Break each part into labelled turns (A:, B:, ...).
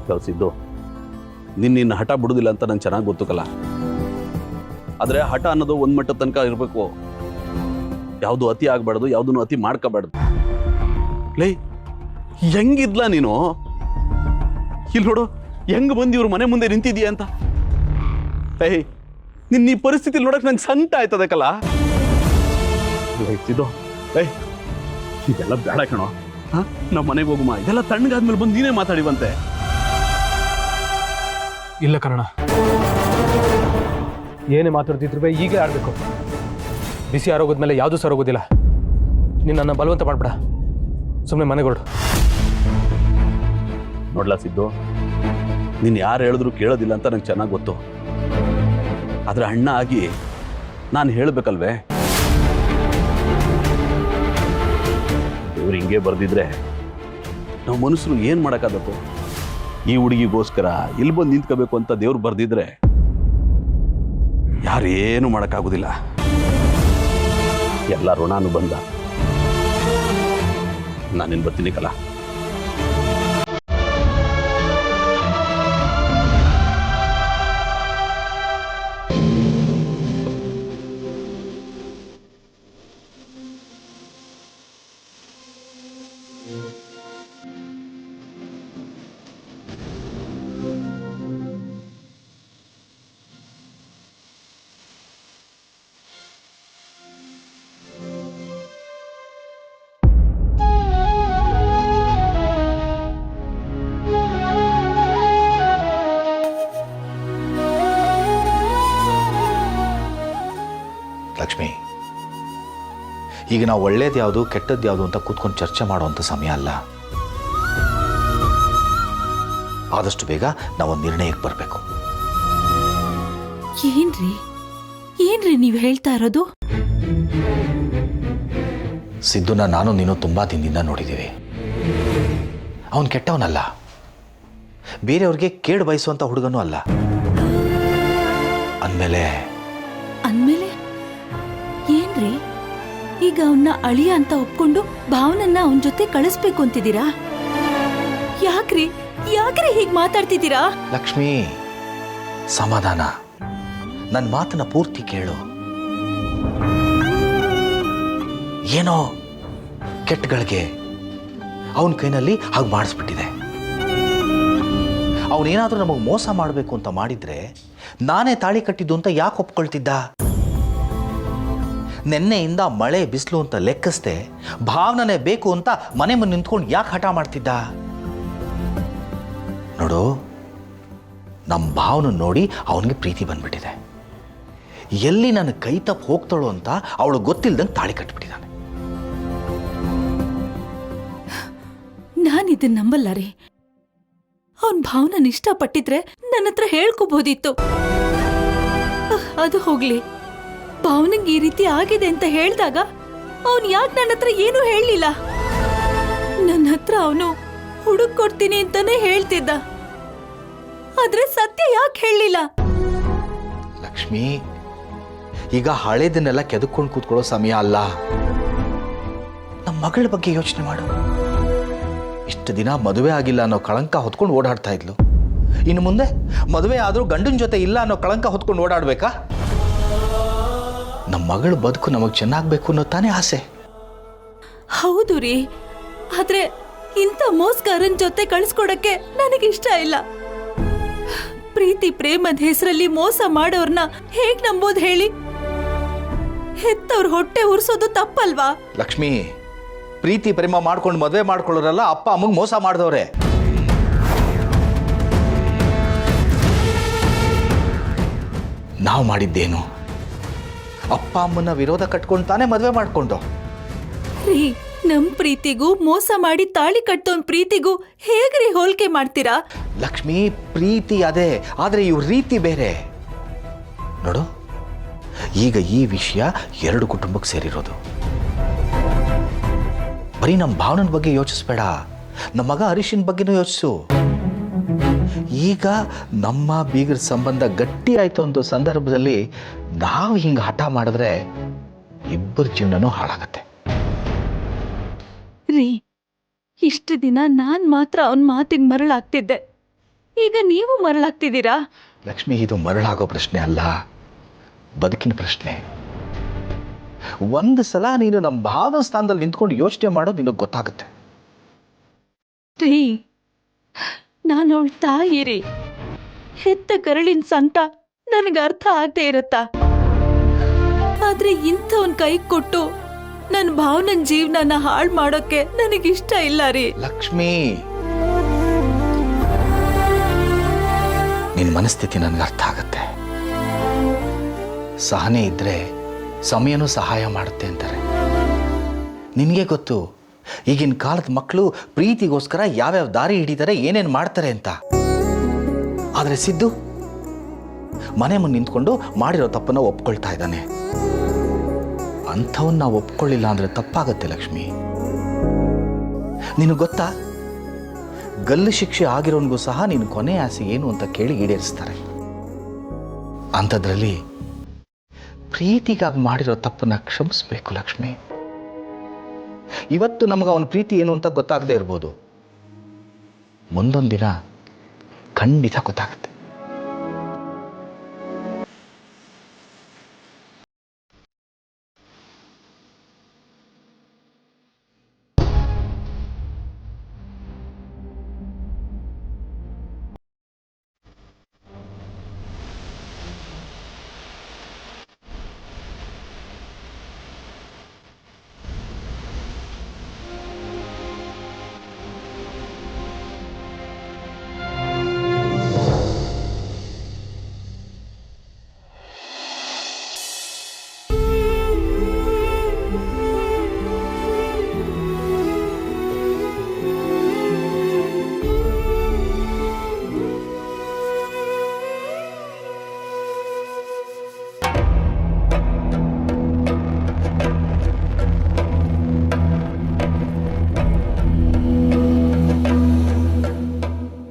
A: ಕಲಿಸಿದ್ದು ನಿನ್ನ ಹಠ ಬಿಡುದಿಲ್ಲ ಅಂತ ನಂಗೆ ಚೆನ್ನಾಗಿ ಗೊತ್ತುಕಲ್ಲ. ಆದರೆ ಹಠ ಅನ್ನೋದು ಒಂದು ಮಟ್ಟದ ತನಕ ಇರಬೇಕು. ಯಾವುದು ಅತಿ ಆಗಬಾರ್ದು, ಯಾವುದನ್ನು ಅತಿ ಮಾಡ್ಕೋಬಾರ್ದು. ಲೈ ಹೆಂಗಿದ್ಲ ನೀನು? ಇಲ್ಲಿ ನೋಡು ಹೆಂಗ್ ಬಂದು ಇವ್ರ ಮನೆ ಮುಂದೆ ನಿಂತಿದೀಯ ಅಂತ. ಏಯ್ ನಿನ್ನ ಈ ಪರಿಸ್ಥಿತಿ ನೋಡಕ್ ನಂಗೆ ಸಂಕಟ ಆಯ್ತದಕ್ಕಲ್ಲ. ಇದು ಏಯ್ ಇದೆಲ್ಲ ಬೇಡ ಕಣೋ. ನಮ್ಮ ಮನೆಗೆ ಹೋಗುಮ, ಇದೆಲ್ಲ ತಣ್ಣಗಾದ್ಮೇಲೆ ಬಂದು ನೀನೇ ಮಾತಾಡಿವಂತೆ.
B: ಇಲ್ಲ ಕರ್ಣ, ಏನೇ ಮಾತಾಡ್ತಿದ್ರು ಈಗಲೇ ಆಡಬೇಕು. ಬಿಸಿ ಆರೋಗೋದ್ಮೇಲೆ ಯಾವುದೂ ಸರೋಗೋದಿಲ್ಲ. ನೀನು ನನ್ನ ಬಲವಂತ ಮಾಡ್ಬೇಡ, ಸುಮ್ಮನೆ ಮನೆಗೆ ಹೊರಡು.
A: ನೋಡ್ಲಾ ಸಿದ್ದು, ನೀನು ಯಾರು ಹೇಳಿದ್ರು ಕೇಳೋದಿಲ್ಲ ಅಂತ ನಂಗೆ ಚೆನ್ನಾಗಿ ಗೊತ್ತು. ಆದ್ರೆ ಅಣ್ಣ ಆಗಿ ನಾನು ಹೇಳಬೇಕಲ್ವೇ? ದೇವ್ರು ಹಿಂಗೆ ಬರ್ದಿದ್ರೆ ನಾವು ಮನುಷ್ಯರು ಏನು ಮಾಡೋಕ್ಕಾಗತ್ತು? ಈ ಹುಡುಗಿಗೋಸ್ಕರ ಇಲ್ಲಿ ಬಂದು ನಿಂತ್ಕೋಬೇಕು ಅಂತ ದೇವ್ರು ಬರ್ದಿದ್ರೆ ಯಾರೇನು ಮಾಡೋಕ್ಕಾಗೋದಿಲ್ಲ. ಎಲ್ಲ ಋಣಾನು ಬಂದ. ನಾನೇನು ಬರ್ತೀನಿ ಕಲ.
C: ಲಕ್ಷ್ಮಿ, ಈಗ ನಾವು ಒಳ್ಳೇದು ಯಾವುದು ಕೆಟ್ಟದ್ದು ಯಾವುದು ಅಂತ ಕೂತ್ಕೊಂಡು ಚರ್ಚೆ ಮಾಡುವಂಥ ಸಮಯ ಅಲ್ಲ. ಆದಷ್ಟು ಬೇಗ ನಾವೊಂದು ನಿರ್ಣಯಕ್ಕೆ ಬರಬೇಕು.
D: ಏನ್ರಿ ನೀವು ಹೇಳ್ತಾ ಇರೋದು?
C: ಸಿದ್ದುನ ನಾನು ನೀನು ತುಂಬಾ ದಿನದಿಂದ ನೋಡಿದ್ದೀವಿ. ಅವನು ಕೆಟ್ಟವನಲ್ಲ, ಬೇರೆಯವ್ರಿಗೆ ಕೇಡು ಬಯಸುವಂಥ ಹುಡುಗನೂ ಅಲ್ಲ. ಅಂದಮೇಲೆ
D: ಏನ್ರಿ ಈಗ ಅವನ್ನ ಅಳಿಯ ಅಂತ ಒಪ್ಕೊಂಡು ಭಾವನನ್ನ ಅವನ ಜೊತೆ ಕಳಿಸ್ಬೇಕು ಅಂತಿದ್ದೀರಾ? ಯಾಕ್ರಿ ಹೀಗ್ ಮಾತಾಡ್ತಿದ್ದೀರಾ?
C: ಲಕ್ಷ್ಮಿ, ಸಮಾಧಾನ. ನನ್ನ ಮಾತನ್ನ ಪೂರ್ತಿ ಕೇಳು. ಏನೋ ಕೆಟ್ಟಗಳಿಗೆ ಅವನ ಕೈನಲ್ಲಿ ಹಾಗೆ ಮಾಡಿಸ್ಬಿಟ್ಟಿದೆ. ಅವನೇನಾದ್ರೂ ನಮಗೆ ಮೋಸ ಮಾಡಬೇಕು ಅಂತ ಮಾಡಿದ್ರೆ ನಾನೇ ತಾಳಿ ಕಟ್ಟಿದ್ದು ಅಂತ ಯಾಕೆ ಒಪ್ಕೊಳ್ತಿದ್ದ? ನೆನ್ನೆಯಿಂದ ಮಳೆ ಬಿಸಿಲು ಅಂತ ಲೆಕ್ಕಿಸ್ದೆ ಭಾವನೆ ಬೇಕು ಅಂತ ಮನೆ ಮುಂದೆ ನಿಂತ್ಕೊಂಡು ಯಾಕೆ ಹಠ ಮಾಡ್ತಿದ್ದ? ನೋಡು, ನಮ್ಮ ಭಾವನ ನೋಡಿ ಅವನಿಗೆ ಪ್ರೀತಿ ಬಂದ್ಬಿಟ್ಟಿದೆ. ಎಲ್ಲಿ ನನ್ನ ಕೈ ತಪ್ಪು ಹೋಗ್ತಾಳೋ ಅಂತ ಅವಳು ಗೊತ್ತಿಲ್ದಂಗೆ ತಾಳಿ ಕಟ್ಬಿಟ್ಟಿದ್ದಾನೆ.
D: ನಾನಿದನ್ನ ನಂಬಲ್ಲ ರೀ. ಅವನ್ ಭಾವನ ಇಷ್ಟಪಟ್ಟಿದ್ರೆ ನನ್ನ ಹತ್ರ ಹೇಳ್ಕೋಬಹುದಿತ್ತು. ಅದು ಹೋಗ್ಲಿ, ಭಾವನಿಗೆ ಈ ರೀತಿ ಆಗಿದೆ ಅಂತ ಹೇಳಿದಾಗ ಅವನ್ ಯಾಕೆ ನನ್ನ ಹತ್ರ ಏನೂ ಹೇಳಲಿಲ್ಲ? ನನ್ನ ಹತ್ರ ಅವನು ಹುಡುಕ್ ಕೊಡ್ತೀನಿ ಅಂತಾನೆ ಹೇಳ್ತಿದ್ದ. ಆದ್ರೆ ಸತ್ಯ ಯಾಕೆ ಹೇಳಲಿಲ್ಲ?
C: ಲಕ್ಷ್ಮಿ, ಈಗ ಹಳೇದನ್ನೆಲ್ಲ ಕೆದಕೊಂಡು ಕೂತ್ಕೊಳ್ಳೋ ಸಮಯ ಅಲ್ಲ. ನಮ್ಮ ಮಗಳ ಬಗ್ಗೆ ಯೋಚನೆ ಮಾಡು. ಇಷ್ಟು ದಿನ ಮದುವೆ ಆಗಿಲ್ಲ ಅನ್ನೋ ಕಳಂಕ ಹೊತ್ಕೊಂಡು ಓಡಾಡ್ತಾ ಇದ್ಲು. ಇನ್ನು ಮುಂದೆ ಮದುವೆ ಆದ್ರೂ ಗಂಡನ ಜೊತೆ ಇಲ್ಲ ಅನ್ನೋ ಕಳಂಕ ಹೊತ್ಕೊಂಡು ಓಡಾಡ್ಬೇಕಾ? ನಮ್ಮ ಮಗಳ ಬದುಕು ನಮಗೆ ಚೆನ್ನಾಗಬೇಕು ಅನ್ನೋ ತಾನೇ ಆಸೆ.
D: ಹೌದು ರೀ, ಆದ್ರೆ ಇಂಥ ಮೋಸ್ಗಾರನ್ ಜೊತೆ ಕಳಿಸ್ಕೊಡಕ್ಕೆ ನನಗಿಷ್ಟ ಇಲ್ಲ. ಪ್ರೀತಿ ಪ್ರೇಮದ ಹೆಸರಲ್ಲಿ ಮೋಸ ಮಾಡೋರ್ನ ಹೇಗ್ ನಂಬೋದು ಹೇಳಿ? ಹೆತ್ತವ್ರ ಹೊಟ್ಟೆ ಉರ್ಸೋದು ತಪ್ಪಲ್ವಾ?
C: ಲಕ್ಷ್ಮಿ, ಪ್ರೀತಿ ಪ್ರೇಮ ಮಾಡ್ಕೊಂಡು ಮದುವೆ ಮಾಡ್ಕೊಳ್ಳೋರಲ್ಲ ಅಪ್ಪ ಅಮ್ಮಂಗೆ ಮೋಸ ಮಾಡಿದವ್ರೆ. ನಾವು ಮಾಡಿದ್ದೇನು? ಅಪ್ಪ ಅಮ್ಮನ ವಿರೋಧ ಕಟ್ಕೊಂಡು ತಾನೇ ಮದುವೆ ಮಾಡ್ಕೊಂಡು.
D: ರೀ, ನಮ್ ಪ್ರೀತಿಗೂ ಮೋಸ ಮಾಡಿ ತಾಳಿ ಕಟ್ಟೋನ್ ಪ್ರೀತಿಗೂ ಹೇಗ್ರಿ ಹೋಲಿಕೆ ಮಾಡ್ತೀರಾ?
C: ಲಕ್ಷ್ಮಿ, ಪ್ರೀತಿ ಅದೇ, ಆದ್ರೆ ಇವ್ ರೀತಿ ಬೇರೆ. ನೋಡು, ಈಗ ಈ ವಿಷಯ ಎರಡು ಕುಟುಂಬಕ್ಕೆ ಸೇರಿರೋದು. ಬರೀ ನಮ್ಮ ಭಾವನ ಬಗ್ಗೆ ಯೋಚಿಸ್ಬೇಡ, ನಮ್ಮ ಮಗ ಹರೀಶನ್ ಬಗ್ಗೆನೂ ಯೋಚಿಸು. ಈಗ ನಮ್ಮ ಬೀಗರ ಸಂಬಂಧ ಗಟ್ಟಿ ಆಯ್ತು ಅನ್ನೋ ಸಂದರ್ಭದಲ್ಲಿ ನಾವು ಹಿಂಗೆ ಹಠ ಮಾಡಿದ್ರೆ ಇಬ್ಬರ ಜೀವನನೂ ಹಾಳಾಗತ್ತೆ.
D: ರೀ, ಇಷ್ಟು ದಿನ ನಾನ್ ಮಾತ್ರ ಅವನ್ ಮಾತಿಗೆ ಮರಳಾಗ್ತಿದ್ದೆ. ಈಗ ನೀವು ಮರಳಾಗ್ತಿದ್ದೀರಾ?
C: ಲಕ್ಷ್ಮಿ, ಇದು ಮರಳಾಗೋ ಪ್ರಶ್ನೆ ಅಲ್ಲ, ಬದುಕಿನ ಪ್ರಶ್ನೆ. ಒಂದು ಸಲ ನೀನು ನಮ್ಮ ಭಾವನ ಸ್ಥಾನದಲ್ಲಿ ನಿಂತ್ಕೊಂಡು ಯೋಚನೆ ಮಾಡೋದು ನಿನಗೆ ಗೊತ್ತಾಗುತ್ತೆ.
D: ರೀ, ನಾನು ಅವಳ ತಾಯಿ ರೀ. ಹೆತ್ತ ಕರಳಿನ ಸಂಕಟ ನನಗೆ ಅರ್ಥ ಆಗದೆ ಇರುತ್ತಾ? ಆದ್ರೆ ಇಂಥವನ್ ಕೈ ಕೊಟ್ಟು ನನ್ನ ಭಾವನನ್ ಜೀವನನ ಹಾಳು ಮಾಡೋಕೆ ನನಗಿಷ್ಟ ಇಲ್ಲ ರೀ.
C: ಲಕ್ಷ್ಮಿ, ನಿನ್ನ ಮನಸ್ಥಿತಿ ನನಗೆ ಅರ್ಥ ಆಗತ್ತೆ. ಸಹನೆ ಇದ್ರೆ ಸಮಯನೂ ಸಹಾಯ ಮಾಡುತ್ತೆ ಅಂತಾರೆ. ನಿನಗೆ ಗೊತ್ತು ಈಗಿನ ಕಾಲದ ಮಕ್ಕಳು ಪ್ರೀತಿಗೋಸ್ಕರ ಯಾವ್ಯಾವ ದಾರಿ ಹಿಡಿತಾರೆ, ಏನೇನು ಮಾಡ್ತಾರೆ ಅಂತ. ಆದರೆ ಸಿದ್ದು ಮನೆ ಮುಂದೆ ನಿಂತ್ಕೊಂಡು ಮಾಡಿರೋ ತಪ್ಪನ್ನ ಒಪ್ಕೊಳ್ತಾ ಇದ್ದಾನೆ. ಅಂಥವನ್ನ ನಾವು ಒಪ್ಕೊಳ್ಳಿಲ್ಲ ಅಂದ್ರೆ ತಪ್ಪಾಗತ್ತೆ ಲಕ್ಷ್ಮಿ. ನಿನಗೆ ಗೊತ್ತಾ, ಗಲ್ಲು ಶಿಕ್ಷೆ ಆಗಿರೋನ್ಗೂ ಸಹ ನಿನ್ನ ಕೊನೆ ಆಸೆ ಏನು ಅಂತ ಕೇಳಿ ಈಡೇರಿಸ್ತಾರೆ. ಅಂಥದ್ರಲ್ಲಿ ಪ್ರೀತಿಗಾಗಿ ಮಾಡಿರೋ ತಪ್ಪನ್ನ ಕ್ಷಮಿಸ್ಬೇಕು ಲಕ್ಷ್ಮಿ. ಇವತ್ತು ನಮಗೆ ಅವನ ಪ್ರೀತಿ ಏನು ಅಂತ ಗೊತ್ತಾಗದೇ ಇರ್ಬೋದು, ಮುಂದೊಂದು ದಿನ ಖಂಡಿತ ಗೊತ್ತಾಗುತ್ತೆ.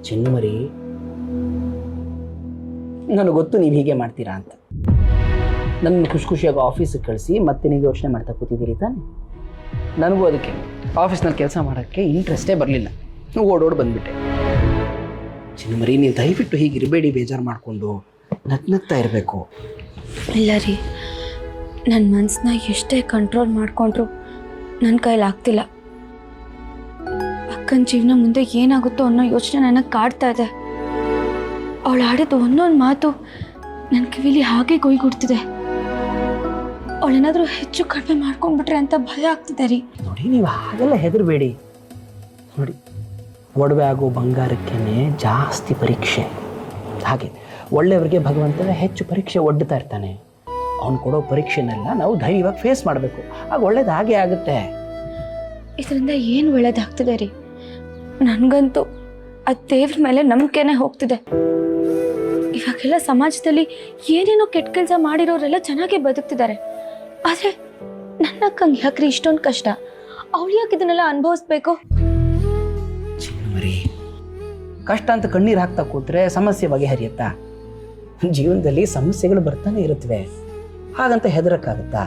E: ಚಿನ್ನುಮರಿ, ನನಗೆ ಗೊತ್ತು ನೀವು ಹೀಗೆ ಮಾಡ್ತೀರಾ ಅಂತ. ನನ್ನ ಖುಷಿಯಾಗಿ ಆಫೀಸಿಗೆ ಕಳಿಸಿ ಮತ್ತೆ ನೀವು ಯೋಚನೆ ಮಾಡ್ತಾ ಕೂತಿದ್ದೀರಿ ತಾನೆ. ನನಗೂ ಅದಕ್ಕೆ ಆಫೀಸ್ನಲ್ಲಿ ಕೆಲಸ ಮಾಡೋಕ್ಕೆ ಇಂಟ್ರೆಸ್ಟೇ ಬರಲಿಲ್ಲ, ಓಡೋಡಿ ಬಂದುಬಿಟ್ಟೆ. ಚಿನ್ನುಮರಿ, ನೀವು ದಯವಿಟ್ಟು ಹೀಗೆ ಇರಬೇಡಿ, ಬೇಜಾರು ಮಾಡಿಕೊಂಡು ನಗ್ನಗ್ತಾ ಇರಬೇಕು.
F: ಇಲ್ಲ ರೀ, ನನ್ನ ಮನಸ್ಸನ್ನ ಎಷ್ಟೇ ಕಂಟ್ರೋಲ್ ಮಾಡಿಕೊಂಡ್ರು ನನ್ನ ಕೈಲಿ ಆಗ್ತಿಲ್ಲ. ಅಕ್ಕನ ಜೀವನ ಮುಂದೆ ಏನಾಗುತ್ತೋ ಅನ್ನೋ ಯೋಚನೆ ನನಗೆ ಕಾಡ್ತಾ ಇದೆ. ಅವಳು ಆಡಿದ ಒಂದೊಂದು ಮಾತು ನನ್ನ ಕಿವಿಲಿ ಹಾಗೆ ಕೊಯ್ಗುಡ್ತಿದೆ. ಅವಳೇನಾದರೂ ಹೆಚ್ಚು ಕಡಿಮೆ ಮಾಡ್ಕೊಂಡ್ಬಿಟ್ರೆ ಅಂತ ಭಯ ಆಗ್ತಿದೆ ರೀ.
E: ನೋಡಿ, ನೀವು ಹಾಗೆಲ್ಲ ಹೆದರಬೇಡಿ. ನೋಡಿ, ಒಡವೆ ಆಗೋ ಬಂಗಾರಕ್ಕೇ ಜಾಸ್ತಿ ಪರೀಕ್ಷೆ. ಹಾಗೆ ಒಳ್ಳೆಯವರಿಗೆ ಭಗವಂತನ ಹೆಚ್ಚು ಪರೀಕ್ಷೆ ಒಡ್ಡುತ್ತಾ ಇರ್ತಾನೆ. ಅವನು ಕೊಡೋ ಪರೀಕ್ಷೆನೆಲ್ಲ ನಾವು ಧೈರ್ಯವಾಗಿ ಫೇಸ್ ಮಾಡಬೇಕು, ಆಗ ಒಳ್ಳೇದು ಹಾಗೆ ಆಗುತ್ತೆ.
F: ಇದರಿಂದ ಏನು ಒಳ್ಳೇದಾಗ್ತಿದೆ ರೀ? ನನಗಂತೂ ಆ ದೇವ್ರ ಮೇಲೆ ನಂಬಿಕೆನೇ ಹೋಗ್ತಿದೆ. ಇವಾಗೆಲ್ಲ ಸಮಾಜದಲ್ಲಿ ಏನೇನೋ ಕೆಟ್ಟ ಕೆಲಸ ಮಾಡಿರೋರೆಲ್ಲ ಚೆನ್ನಾಗೇ ಬದುಕ್ತಿದ್ದಾರೆ. ಆದರೆ ನನ್ನ ಅಕ್ಕಂಗೆ ಯಾಕ್ರಿ ಇಷ್ಟೊಂದು ಕಷ್ಟ? ಅವಳು ಯಾಕೆ ಇದನ್ನೆಲ್ಲ ಅನುಭವಿಸ್ಬೇಕು?
E: ಚಿನ್ನಮರಿ, ಕಷ್ಟ ಅಂತ ಕಣ್ಣೀರು ಹಾಕ್ತಾ ಕೂತ್ರೆ ಸಮಸ್ಯೆ ಬಗೆಹರಿಯುತ್ತಾ? ಜೀವನದಲ್ಲಿ ಸಮಸ್ಯೆಗಳು ಬರ್ತಾನೆ ಇರುತ್ತವೆ, ಹಾಗಂತ ಹೆದರಕ್ಕಾಗತ್ತಾ?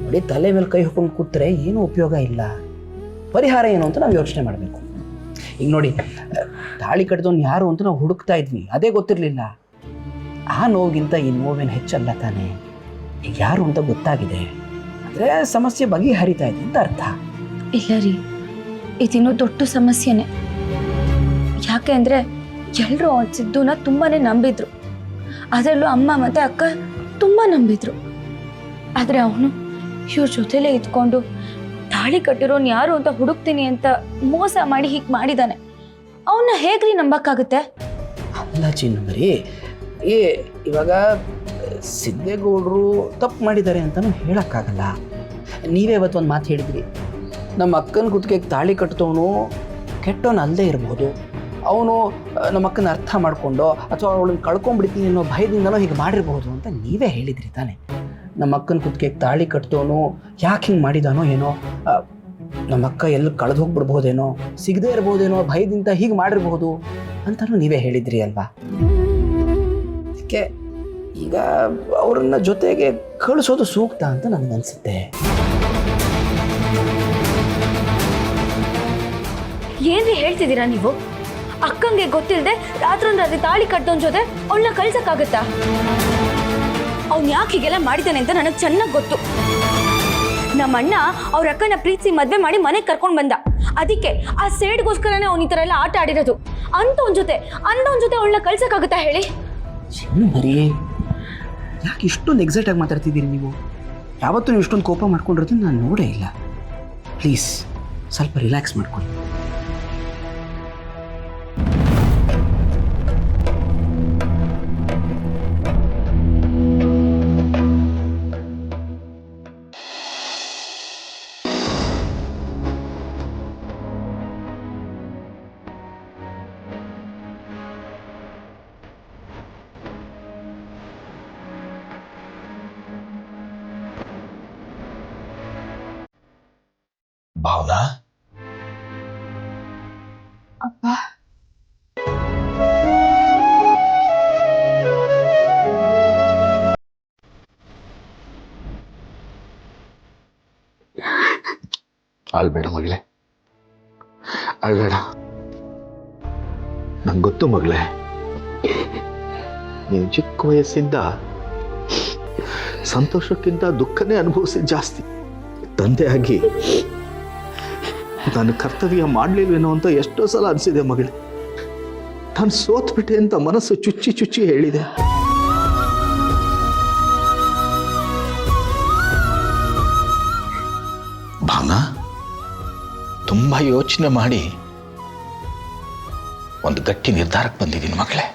E: ನೋಡಿ, ತಲೆ ಮೇಲೆ ಕೈ ಹಾಕೊಂಡು ಕೂತ್ರೆ ಏನೂ ಉಪಯೋಗ ಇಲ್ಲ. ಪರಿಹಾರ ಏನು ಅಂತ ನಾವು ಯೋಚನೆ ಮಾಡಬೇಕು. ಈಗ ನೋಡಿ, ತಾಳಿ ಕಟ್ಟಿದವನು ಯಾರು ಅಂತ ನಾವು ಹುಡುಕ್ತಾ ಇದ್ವಿ, ಅದೇ ಗೊತ್ತಿರಲಿಲ್ಲ. ಆ ನೋವಿಗಿಂತ ಈ ನೋವೇನು ಹೆಚ್ಚಲ್ಲ ತಾನೆ. ಈಗ ಯಾರು ಅಂತ ಗೊತ್ತಾಗಿದೆ ಅಂದರೆ ಸಮಸ್ಯೆ ಬಗೆಹರಿತಾ ಇದೆ ಅಂತ ಅರ್ಥ.
F: ಇಲ್ಲ ರೀ, ಇದಿನ್ನೂ ದೊಡ್ಡ ಸಮಸ್ಯೆನೇ. ಯಾಕೆ ಅಂದರೆ ಎಲ್ಲರೂ ಅವನ ಸಿದ್ದುನ ತುಂಬಾ ನಂಬಿದ್ರು. ಅದರಲ್ಲೂ ಅಮ್ಮ ಮತ್ತು ಅಕ್ಕ ತುಂಬ ನಂಬಿದ್ರು. ಆದರೆ ಅವನು ಇವ್ರ ಜೊತೆಲೇ ಇದ್ಕೊಂಡು ತಾಳಿ ಕಟ್ಟಿರೋನು ಯಾರು ಅಂತ ಹುಡುಕ್ತೀನಿ ಅಂತ ಮೋಸ ಮಾಡಿ ಹೀಗೆ ಮಾಡಿದ್ದಾನೆ. ಅವನ್ನ ಹೇಗ್ರಿ ನಂಬಕ್ಕಾಗುತ್ತೆ?
E: ಅಲ್ಲ ಚಿನ್ನಮರಿ, ಇವಾಗ ಸಿದ್ದೇಗೌಡರು ತಪ್ಪು ಮಾಡಿದ್ದಾರೆ ಅಂತಲೂ ಹೇಳೋಕ್ಕಾಗಲ್ಲ. ನೀವೇ ಇವತ್ತು ಒಂದು ಮಾತು ಹೇಳಿದ್ರಿ, ನಮ್ಮ ಅಕ್ಕನ ಕುತ್ತಿಗೆಗೆ ತಾಳಿ ಕಟ್ಟಿದವನು ಕೆಟ್ಟವನು ಅಲ್ಲದೆ ಇರ್ಬೋದು. ಅವನು ನಮ್ಮ ಅಕ್ಕನ ಅರ್ಥ ಮಾಡಿಕೊಂಡು ಅಥವಾ ಅವಳನ್ನ ಕಳ್ಕೊಂಡ್ಬಿಡ್ತೀನಿ ಅನ್ನೋ ಭಯದಿಂದನೋ ಹೀಗೆ ಮಾಡಿರ್ಬೋದು ಅಂತ ನೀವೇ ಹೇಳಿದ್ರಿ ತಾನೆ. ನಮ್ಮ ಅಕ್ಕನ ಕುತ್ತಿಗೆಗೆ ತಾಳಿ ಕಟ್ಟಿದವನು ಯಾಕೆ ಹಿಂಗೆ ಮಾಡಿದಾನೋ ಏನೋ, ನಮ್ಮ ಅಕ್ಕ ಎಲ್ಲಿ ಕಳೆದು ಹೋಗ್ಬಿಡ್ಬೋದೇನೋ, ಸಿಗದೇ ಇರ್ಬೋದೇನೋ ಭಯದಿಂದ ಹೀಗೆ ಮಾಡಿರ್ಬೋದು ಅಂತಲೂ ನೀವೇ ಹೇಳಿದ್ರಿ ಅಲ್ವಾ. ಅದಕ್ಕೆ ಈಗ ಅವ್ರನ್ನ ಜೊತೆಗೆ ಕಳಿಸೋದು ಸೂಕ್ತ ಅಂತ ನನಗನ್ಸುತ್ತೆ.
F: ಏನ್ರಿ ಹೇಳ್ತಿದ್ದೀರಾ ನೀವು? ಅಕ್ಕಂಗೆ ಗೊತ್ತಿಲ್ಲದೆ ರಾತ್ರಿ ತಾಳಿ ಕಟ್ಟೋನ್ ಜೊತೆ ಅವಳನ್ನ ಕಳ್ಸಕ್ಕಾಗತ್ತಾ? ಅವ್ನು ಯಾಕೆ ಹೀಗೆಲ್ಲ ಮಾಡಿದ್ದಾನೆ ಅಂತ ನನಗೆ ಚೆನ್ನಾಗಿ ಗೊತ್ತು. ನಮ್ಮಣ್ಣ ಅವ್ರ ಅಕ್ಕನ ಪ್ರೀತಿಸಿ ಮದ್ವೆ ಮಾಡಿ ಮನೆಗೆ ಕರ್ಕೊಂಡು ಬಂದ. ಅದಕ್ಕೆ ಆ ಸೇಡ್ಗೋಸ್ಕರನೇ ಅವ್ನ ಈ ಥರ ಎಲ್ಲ ಆಟ ಆಡಿರೋದು. ಅಂಥವನ್ ಜೊತೆ ಅವಳನ್ನ ಕಳ್ಸಕ್ಕಾಗತ್ತಾ ಹೇಳಿ?
E: ಚಿನ್ನು ಮರಿ, ಯಾಕೆ ಇಷ್ಟೊಂದು ಎಕ್ಸೈಟ್ ಆಗಿ ಮಾತಾಡ್ತಿದ್ದೀರಿ ನೀವು? ಯಾವತ್ತೂ ನೀವು ಇಷ್ಟೊಂದು ಕೋಪ ಮಾಡ್ಕೊಂಡಿರೋದನ್ನ ನಾನು ನೋಡೇ ಇಲ್ಲ. ಪ್ಲೀಸ್ ಸ್ವಲ್ಪ ರಿಲ್ಯಾಕ್ಸ್ ಮಾಡ್ಕೊಳ್ಳಿ.
C: ಭಾವನಾ,
F: ಅಪ್ಪ,
C: ಅಳ್ಬೇಡ ಮಗಳೇ, ಅಳ್ಬೇಡ. ನಂಗೆ ಗೊತ್ತು ಮಗಳೇ, ನೀನು ಚಿಕ್ಕ ವಯಸ್ಸಿಂದ ಸಂತೋಷಕ್ಕಿಂತ ದುಃಖನೇ ಅನುಭವಿಸಿದ ಜಾಸ್ತಿ. ತಂದೆಯಾಗಿ ನಾನು ಕರ್ತವ್ಯ ಮಾಡಲಿಲ್ವೇನೋ ಅಂತ ಎಷ್ಟೋ ಸಲ ಅನಿಸಿದೆ ಮಗಳೇ. ನಾನು ಸೋತ್ಬಿಟ್ಟೆ ಅಂತ ಮನಸ್ಸು ಚುಚ್ಚಿ ಚುಚ್ಚಿ ಹೇಳಿದೆ. ಭಾವನಾ, ತುಂಬಾ ಯೋಚನೆ ಮಾಡಿ ಒಂದು ಗಟ್ಟಿ ನಿರ್ಧಾರಕ್ಕೆ ಬಂದಿದ್ದೀನಿ ಮಗಳೇ.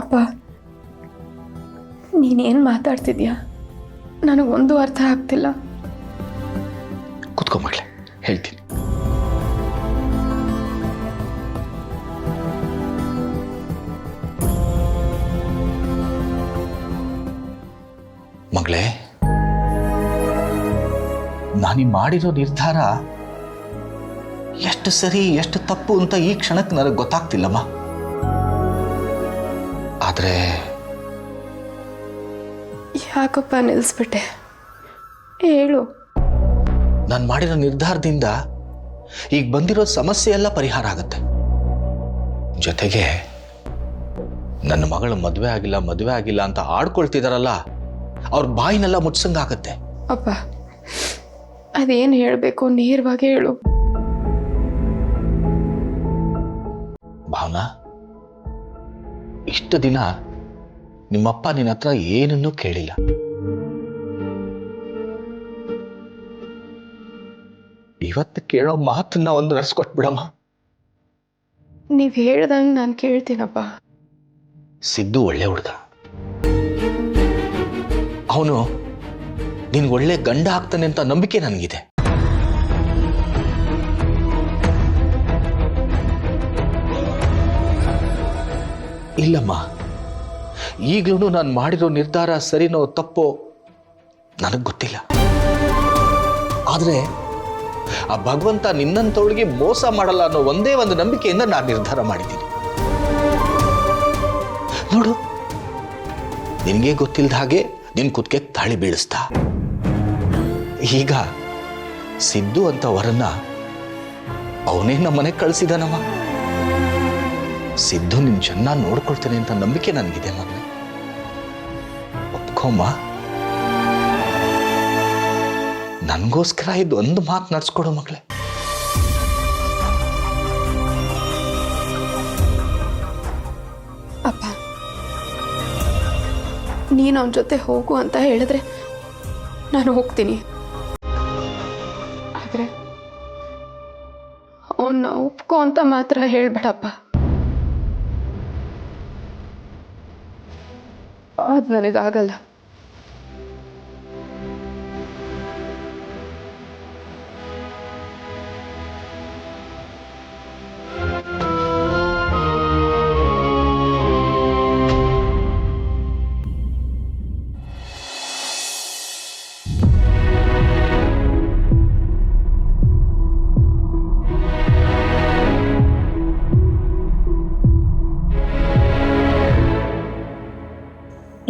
G: ಅಪ್ಪ, ನೀನೇನು ಮಾತಾಡ್ತಿದ್ಯಾ? ನನಗೊಂದು ಅರ್ಥ ಆಗ್ತಿಲ್ಲ.
C: ಕುತ್ಕೋ ಮಗಳೇ, ಹೇಳ್ತೀನಿ. ಮಗಳೇ, ನಾನೀ ಮಾಡಿರೋ ನಿರ್ಧಾರ ಎಷ್ಟು ಸರಿ ಎಷ್ಟು ತಪ್ಪು ಅಂತ ಈ ಕ್ಷಣಕ್ಕೆ ನನಗೆ ಗೊತ್ತಾಗ್ತಿಲ್ಲಮ್ಮ. ಆದ್ರೆ
G: ಯಾಕಪ್ಪ ನಿಲ್ಲಿಸ್ಬಿಟ್ಟೆ? ಹೇಳು.
C: ನಾನು ಮಾಡಿರೋ ನಿರ್ಧಾರದಿಂದ ಈಗ ಬಂದಿರೋ ಸಮಸ್ಯೆ ಎಲ್ಲ ಪರಿಹಾರ ಆಗುತ್ತೆ. ಜೊತೆಗೆ ನನ್ನ ಮಗಳು ಮದುವೆ ಆಗಿಲ್ಲ ಅಂತ ಆಡ್ಕೊಳ್ತಿದಾರಲ್ಲ, ಅವ್ರ ಬಾಯಿನೆಲ್ಲ ಮುಚ್ಚಂಗಾಗತ್ತೆ.
G: ಅಪ್ಪ, ಅದೇನು ಹೇಳಬೇಕು ನೇರವಾಗಿ ಹೇಳು.
C: ಭಾವನಾ, ಇಷ್ಟು ದಿನ ನಿಮ್ಮಪ್ಪ ನಿನ್ನ ಹತ್ರ ಏನನ್ನೂ ಕೇಳಿಲ್ಲ. ಇವತ್ತು ಕೇಳೋ ಮಾತನ್ನ ಒಂದು ನಡೆಸ್ಕೊಟ್ಬಿಡಮ್ಮ.
G: ನೀವು ಹೇಳ್ದಂಗೆ ನಾನು ಕೇಳ್ತೀನಪ್ಪ.
C: ಸಿದ್ದು ಒಳ್ಳೆ ಹುಡುಗ. ಅವನು ನಿನ್ಗೆ ಒಳ್ಳೆ ಗಂಡ ಆಗ್ತಾನೆ ಅಂತ ನಂಬಿಕೆ ನನಗಿದೆ. ಇಲ್ಲಮ್ಮ, ಈಗಲೂ ನಾನು ಮಾಡಿರೋ ನಿರ್ಧಾರ ಸರಿನೋ ತಪ್ಪೋ ನನಗೆ ಗೊತ್ತಿಲ್ಲ. ಆದ್ರೆ ಆ ಭಗವಂತ ನಿನ್ನಂತವಳಿಗೆ ಮೋಸ ಮಾಡಲ್ಲ ಅನ್ನೋ ಒಂದೇ ಒಂದು ನಂಬಿಕೆಯಿಂದ ನಾನು ನಿರ್ಧಾರ ಮಾಡಿದ್ದೀನಿ. ನೋಡು, ನಿನಗೆ ಗೊತ್ತಿಲ್ಲದ ಹಾಗೆ ನಿನ್ ಕುತ್ತಿಗೆ ತಾಳಿ ಬೀಳಿಸ್ತಾ. ಈಗ ಸಿದ್ದು ಅಂತ ವರನ್ನ ಅವನೇ ನಮ್ಮನೆಗೆ ಕಳಿಸಿದಾನಮ್ಮ. ಸಿದ್ದು ನಿನ್ ಚೆನ್ನಾಗಿ ನೋಡ್ಕೊಳ್ತೇನೆ ಅಂತ ನಂಬಿಕೆ ನನಗಿದೆ ಮಗನೇ. ಒಪ್ಕೊಮ್ಮ. ನನಗೋಸ್ಕರ ಇದೊಂದು ಮಾತು ನಡ್ಸ್ಕೊಡು ಮಗಳೇ.
G: ಅಪ್ಪ, ನೀನು ಅವನ ಜೊತೆ ಹೋಗು ಅಂತ ಹೇಳಿದ್ರೆ ನಾನು ಹೋಗ್ತೀನಿ. ಆದರೆ ಅವನ್ನ ಒಪ್ಕೋ ಅಂತ ಮಾತ್ರ ಹೇಳ್ಬೇಡಪ್ಪ. ಅದು ನನಗಾಗಲ್ಲ.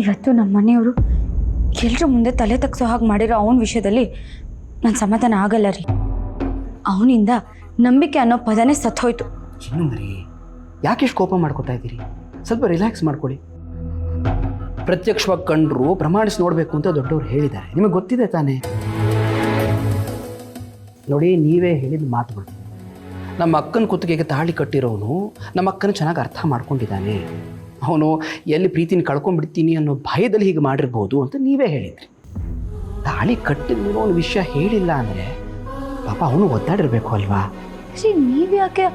F: ಇವತ್ತು ನಮ್ಮ ಮನೆಯವರು ಎಲ್ಲರ ಮುಂದೆ ತಲೆ ತಗ್ಸೋ ಹಾಗೆ ಮಾಡಿರೋ ಅವನ ವಿಷಯದಲ್ಲಿ ನನ್ನ ಸಮಾಧಾನ ಆಗಲ್ಲ ರೀ. ಅವನಿಂದ ನಂಬಿಕೆ ಅನ್ನೋ ಪದನೇ ಸತ್ತೋಯ್ತು.
E: ಚಿನ್ನು ಮರಿ, ಯಾಕೆ ಇಷ್ಟು ಕೋಪ ಮಾಡ್ಕೋತಾ ಇದ್ದೀರಿ? ಸ್ವಲ್ಪ ರಿಲ್ಯಾಕ್ಸ್ ಮಾಡ್ಕೊಳ್ಳಿ. ಪ್ರತ್ಯಕ್ಷವಾಗಿ ಕಂಡ್ರು ಪ್ರಮಾಣಿಸಿ ನೋಡಬೇಕು ಅಂತ ದೊಡ್ಡವರು ಹೇಳಿದ್ದಾರೆ, ನಿಮಗೆ ಗೊತ್ತಿದೆ ತಾನೇ. ನೋಡಿ, ನೀವೇ ಹೇಳಿದ ಮಾತುಗಳು. ನಮ್ಮ ಅಕ್ಕನ ಕುತ್ತಿಗೆಗೆ ತಾಳಿ ಕಟ್ಟಿರೋನು ನಮ್ಮ ಅಕ್ಕನ ಚೆನ್ನಾಗಿ ಅರ್ಥ ಮಾಡ್ಕೊಂಡಿದ್ದಾನೆ. ಅವನು ಎಲ್ಲಿ ಪ್ರೀತಿನ ಕಳ್ಕೊಂಡ್ಬಿಡ್ತೀನಿ ಅನ್ನೋ ಭಯದಲ್ಲಿ ಹೀಗೆ ಮಾಡಿರ್ಬೋದು ಅಂತ ನೀವೇ ಹೇಳಿದ್ರಿ. ತಾಳಿ ಕಟ್ಟಿದ ಮೇಲೆ ಅವನು ವಿಷಯ ಹೇಳಿಲ್ಲ ಅಂದರೆ ಪಾಪ ಅವನು ಒದ್ದಾಡಿರ್ಬೇಕು ಅಲ್ವಾ?
F: ನೀವ್ಯಾಕೆ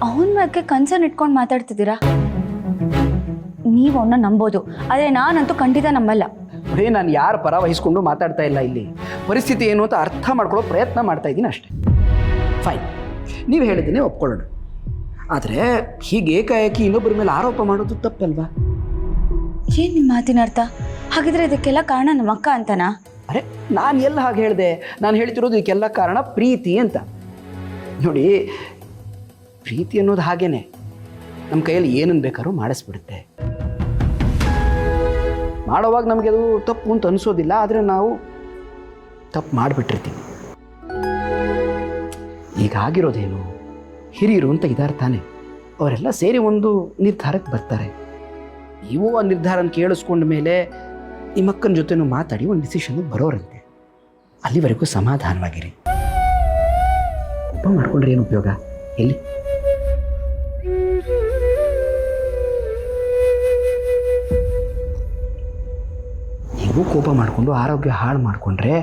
F: ಅವನ ಬಗ್ಗೆ ಕನ್ಸರ್ನ್ ಇಟ್ಕೊಂಡು ಮಾತಾಡ್ತಿದ್ದೀರಾ? ನೀವು ಅವನ್ನ ನಂಬೋದು, ಆದರೆ ನಾನಂತೂ ಖಂಡಿತ ನಂಬಲ್ಲ.
E: ಬರೀ ನಾನು ಯಾರ ಪರ ವಹಿಸ್ಕೊಂಡು ಮಾತಾಡ್ತಾ ಇಲ್ಲ, ಇಲ್ಲಿ ಪರಿಸ್ಥಿತಿ ಏನು ಅಂತ ಅರ್ಥ ಮಾಡ್ಕೊಳ್ಳೋ ಪ್ರಯತ್ನ ಮಾಡ್ತಾ ಇದ್ದೀನಿ ಅಷ್ಟೇ. ಫೈನ್, ನೀವು ಹೇಳಿದ್ದನ್ನೇ ಒಪ್ಕೊಳ್ಳೋಣ. ಆದರೆ ಹೀಗೆ ಏಕಾಏಕಿ ಇನ್ನೊಬ್ಬರ ಮೇಲೆ ಆರೋಪ ಮಾಡೋದು ತಪ್ಪಲ್ವಾ?
F: ಏನು ನಿಮ್ಮ ಮಾತಿನ ಅರ್ಥ? ಹಾಗಿದ್ರೆ ಇದಕ್ಕೆಲ್ಲ ಕಾರಣ ನಮ್ಮ ಅಕ್ಕ ಅಂತನಾ?
E: ಅರೆ, ನಾನು ಎಲ್ಲ ಹಾಗೆ ಹೇಳಿದೆ. ನಾನು ಹೇಳ್ತಿರೋದು ಇದಕ್ಕೆಲ್ಲ ಕಾರಣ ಪ್ರೀತಿ ಅಂತ. ನೋಡಿ, ಪ್ರೀತಿ ಅನ್ನೋದು ಹಾಗೇನೆ, ನಮ್ಮ ಕೈಯಲ್ಲಿ ಏನನ್ನು ಬೇಕಾದ್ರೂ ಮಾಡಿಸ್ಬಿಡುತ್ತೆ. ಮಾಡೋವಾಗ ನಮಗೆ ಅದು ತಪ್ಪು ಅಂತ ಅನಿಸೋದಿಲ್ಲ, ಆದರೆ ನಾವು ತಪ್ಪು ಮಾಡಿಬಿಟ್ಟಿರ್ತೀವಿ. ಈಗ ಆಗಿರೋದೇನು, ಹಿರಿಯರು ಅಂತ ಇದ್ದಾರೆ ತಾನೆ, ಅವರೆಲ್ಲ ಸೇರಿ ಒಂದು ನಿರ್ಧಾರಕ್ಕೆ ಬರ್ತಾರೆ. ನೀವು ಆ ನಿರ್ಧಾರನ ಕೇಳಿಸ್ಕೊಂಡ ಮೇಲೆ ನಿಮ್ಮ ಅಕ್ಕನ ಜೊತೆನೂ ಮಾತಾಡಿ ಒಂದು ಡಿಸಿಷನ್ಗೆ ಬರೋರಂತೆ. ಅಲ್ಲಿವರೆಗೂ ಸಮಾಧಾನವಾಗಿರಿ. ಕೋಪ ಮಾಡ್ಕೊಂಡ್ರೆ ಏನು ಉಪಯೋಗ? ಎಲ್ಲಿ ನೀವು ಕೋಪ ಮಾಡಿಕೊಂಡು ಆರೋಗ್ಯ ಹಾಳು ಮಾಡಿಕೊಂಡ್ರೆ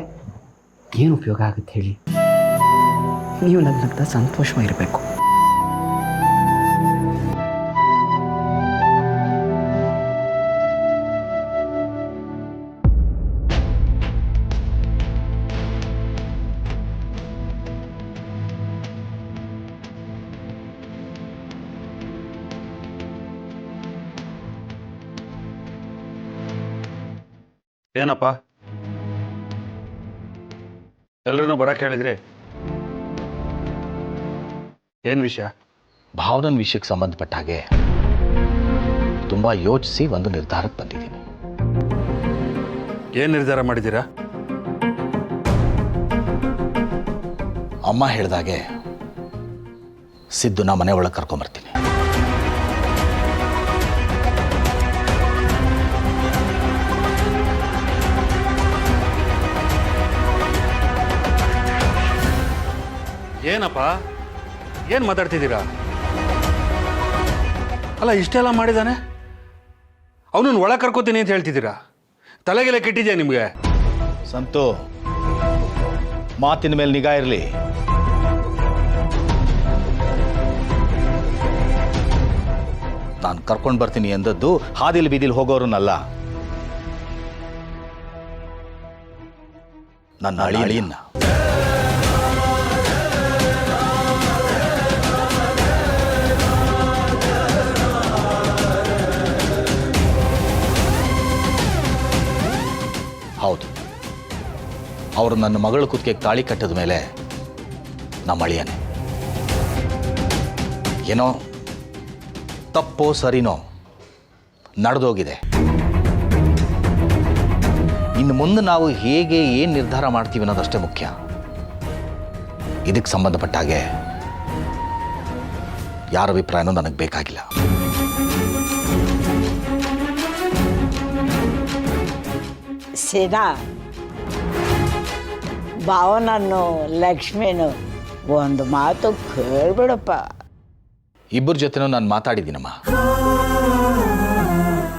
E: ಏನು ಉಪಯೋಗ ಆಗುತ್ತೆ ಹೇಳಿ? ನೀವು ನಗ್ನಗ್ತಾ ಸಂತೋಷವಾಗಿರಬೇಕು.
A: ಏನಪ್ಪ ಎಲ್ರೂ ಬರಕ್ಕೆ ಹೇಳಿದ್ರಿ? ಏನು ವಿಷಯ?
C: ಭಾವನನ ವಿಷಯಕ್ಕೆ ಸಂಬಂಧಪಟ್ಟ ಹಾಗೆ ತುಂಬ ಯೋಚಿಸಿ ಒಂದು ನಿರ್ಧಾರಕ್ಕೆ ಬಂದಿದ್ದೀನಿ.
A: ಏನು ನಿರ್ಧಾರ ಮಾಡಿದ್ದೀರಾ?
C: ಅಮ್ಮ ಹೇಳಿದಾಗೆ ಸಿದ್ದುನ ಮನೆ ಒಳಗೆ ಕರ್ಕೊಂಬರ್ತೀನಿ.
A: ಏನಪ್ಪ ಏನು ಮಾತಾಡ್ತಿದ್ದೀರಾ? ಅಲ್ಲ, ಇಷ್ಟೆಲ್ಲ ಮಾಡಿದ್ದಾನೆ, ಅವನನ್ನು ಒಳಗೆ ಕರ್ಕೋತೀನಿ ಅಂತ ಹೇಳ್ತಿದ್ದೀರಾ? ತಲೆಗೆಲ್ಲ ಕೆಟ್ಟಿದ್ಯಾ ನಿಮಗೆ?
C: ಸಂತು, ಮಾತಿನ ಮೇಲೆ ನಿಗಾ ಇರಲಿ. ನಾನು ಕರ್ಕೊಂಡು ಬರ್ತೀನಿ ಎಂದದ್ದು ಹಾದಿಲ್ ಬೀದಿಲ್ ಹೋಗೋರನ್ನಲ್ಲ, ನನ್ನ ಅಳಿಯನ್ನ. ಹೌದು, ಅವರು ನನ್ನ ಮಗಳ ಕುತ್ತಿಗೆಗೆ ತಾಳಿ ಕಟ್ಟಿದ ಮೇಲೆ ನಮ್ಮ ಅಳಿಯನೇ. ಏನೋ ತಪ್ಪೋ ಸರಿನೋ ನಡೆದೋಗಿದೆ. ಇನ್ನು ಮುಂದೆ ನಾವು ಹೇಗೆ ಏನು ನಿರ್ಧಾರ ಮಾಡ್ತೀವಿ ಅನ್ನೋದಷ್ಟೇ ಮುಖ್ಯ. ಇದಕ್ಕೆ ಸಂಬಂಧಪಟ್ಟ ಹಾಗೆ ಯಾರ ಅಭಿಪ್ರಾಯನೂ ನನಗೆ ಬೇಕಾಗಿಲ್ಲ.
H: ಸೀನಾ, ಭಾವನನ್ನು ಲಕ್ಷ್ಮಿನು ಒಂದು ಮಾತು ಕೇಳ್ಬಿಡಪ್ಪ.
C: ಇಬ್ಬರ ಜೊತೆನೂ ನಾನು ಮಾತಾಡಿದ್ದೀನಮ್ಮ.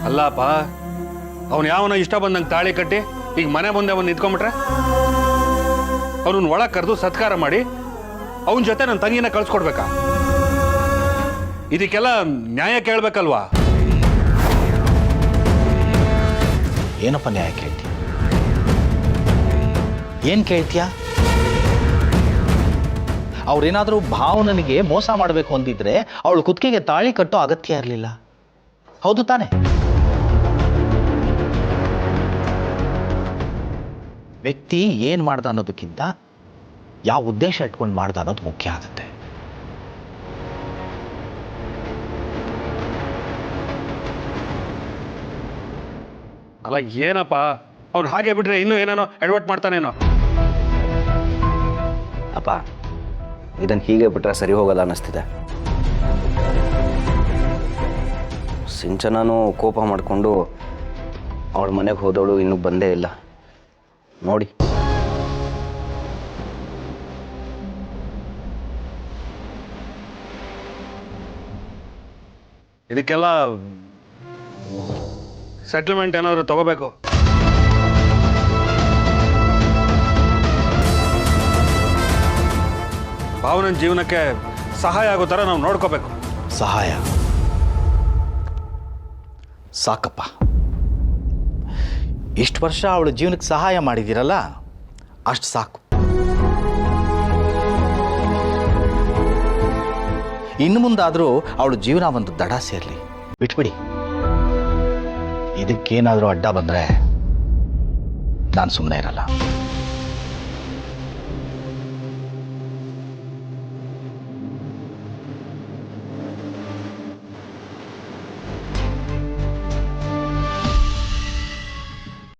A: ಅಲ್ಲಪ್ಪ, ಅವನು ಯಾವನ ಇಷ್ಟ ಬಂದಂಗೆ ತಾಳಿ ಕಟ್ಟಿ ಈಗ ಮನೆ ಮುಂದೆ ಬಂದು ನಿಂತ್ಕೊಂಡ್ಬಿಟ್ರೆ ಅವನನ್ನು ಒಳಗೆ ಕರೆದು ಸತ್ಕಾರ ಮಾಡಿ ಅವನ ಜೊತೆ ನನ್ನ ತಂಗಿನ ಕಳ್ಸ್ಕೊಡ್ಬೇಕಾ? ಇದಕ್ಕೆಲ್ಲ ನ್ಯಾಯ ಕೇಳಬೇಕಲ್ವಾ?
C: ಏನಪ್ಪ ನ್ಯಾಯ ಕೇಳ್ತೀಯ? ಏನು ಕೇಳ್ತೀಯ? ಅವ್ರೇನಾದರೂ ಭಾವನನಿಗೆ ಮೋಸ ಮಾಡಬೇಕು ಅಂದಿದ್ರೆ ಅವಳು ಕುತ್ತಿಗೆಗೆ ತಾಳಿ ಕಟ್ಟೋ ಅಗತ್ಯ ಇರಲಿಲ್ಲ. ಹೌದು ತಾನೆ? ವ್ಯಕ್ತಿ ಏನು ಮಾಡ್ದ ಅನ್ನೋದಕ್ಕಿಂತ ಯಾವ ಉದ್ದೇಶ ಇಟ್ಕೊಂಡು ಮಾಡ್ದ ಅನ್ನೋದು ಮುಖ್ಯ ಆಗುತ್ತೆ.
A: ಅಲ್ಲ ಏನಪ್ಪ, ಅವ್ನು ಹಾಗೆ ಬಿಟ್ರೆ ಇನ್ನೂ ಏನೇನೋ ಎಡವಟ್ ಮಾಡ್ತಾನೇನೋ.
E: ಅಪ್ಪ,
I: ಇದನ್ನು ಹೀಗೆ ಬಿಟ್ಟರೆ ಸರಿ ಹೋಗಲ್ಲ ಅನ್ನಿಸ್ತಿದೆ. ಸಿಂಚನೂ ಕೋಪ ಮಾಡಿಕೊಂಡು ಅವಳ ಮನೆಗೆ ಹೋದವಳು ಇನ್ನೂ ಬಂದೇ ಇಲ್ಲ ನೋಡಿ.
J: ಇದಕ್ಕೆಲ್ಲ ಸೆಟಲ್ಮೆಂಟ್ ಏನಾದರೂ ತಗೋಬೇಕು. ಭಾವನ ಜೀವನಕ್ಕೆ ಸಹಾಯ ಆಗೋ ಥರ ನಾವು ನೋಡ್ಕೋಬೇಕು.
C: ಸಹಾಯ ಸಾಕಪ್ಪ. ಇಷ್ಟು ವರ್ಷ ಅವಳ ಜೀವನಕ್ಕೆ ಸಹಾಯ ಮಾಡಿದ್ದೀರಲ್ಲ, ಅಷ್ಟು ಸಾಕು. ಇನ್ನು ಮುಂದಾದರೂ ಅವಳ ಜೀವನ ಒಂದು ದಡ ಸೇರಲಿ, ಬಿಟ್ಬಿಡಿ. ಇದಕ್ಕೇನಾದರೂ ಅಡ್ಡ ಬಂದರೆ ನಾನು ಸುಮ್ಮನೆ ಇರಲ್ಲ.